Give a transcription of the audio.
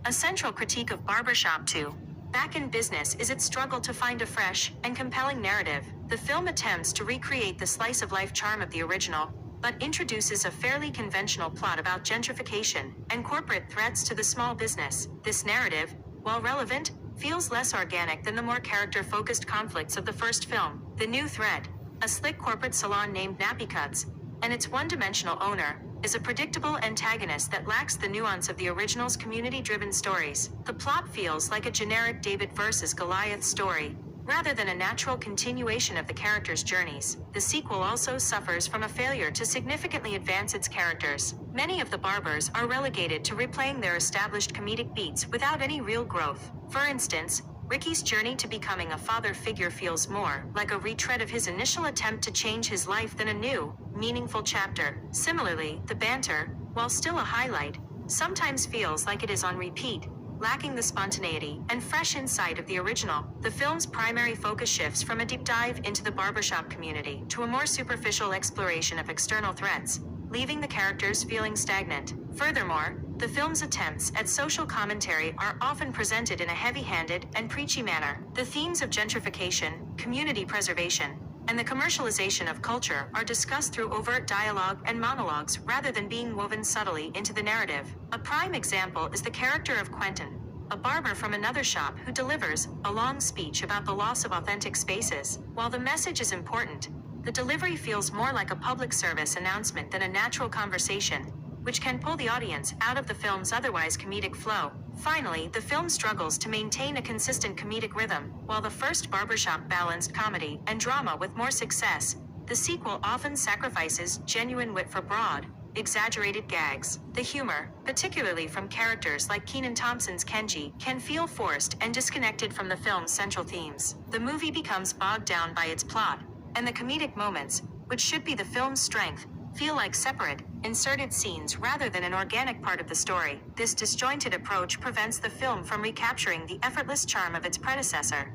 A central critique of Barbershop 2, Back in Business, is its struggle to find a fresh and compelling narrative. The film attempts to recreate the slice-of-life charm of the original, but introduces a fairly conventional plot about gentrification and corporate threats to the small business. This narrative, while relevant, feels less organic than the more character-focused conflicts of the first film. The new thread, a slick corporate salon named Nappy Cuts, and its one-dimensional owner, is a predictable antagonist that lacks the nuance of the original's community-driven stories. The plot feels like a generic David versus Goliath story, rather than a natural continuation of the characters' journeys. The sequel also suffers from a failure to significantly advance its characters. Many of the barbers are relegated to replaying their established comedic beats without any real growth. For instance, Ricky's journey to becoming a father figure feels more like a retread of his initial attempt to change his life than a new, meaningful chapter. Similarly, the banter, while still a highlight, sometimes feels like it is on repeat, lacking the spontaneity and fresh insight of the original. The film's primary focus shifts from a deep dive into the barbershop community to a more superficial exploration of external threats, leaving the characters feeling stagnant. Furthermore, the film's attempts at social commentary are often presented in a heavy-handed and preachy manner. The themes of gentrification, community preservation, and the commercialization of culture are discussed through overt dialogue and monologues rather than being woven subtly into the narrative. A prime example is the character of Quentin, a barber from another shop who delivers a long speech about the loss of authentic spaces. While the message is important, the delivery feels more like a public service announcement than a natural conversation, which can pull the audience out of the film's otherwise comedic flow. Finally, the film struggles to maintain a consistent comedic rhythm. While the first Barbershop balanced comedy and drama with more success, the sequel often sacrifices genuine wit for broad, exaggerated gags. The humor, particularly from characters like Kenan Thompson's Kenji, can feel forced and disconnected from the film's central themes. The movie becomes bogged down by its plot, and the comedic moments, which should be the film's strength, feel like separate, inserted scenes rather than an organic part of the story. This disjointed approach prevents the film from recapturing the effortless charm of its predecessor.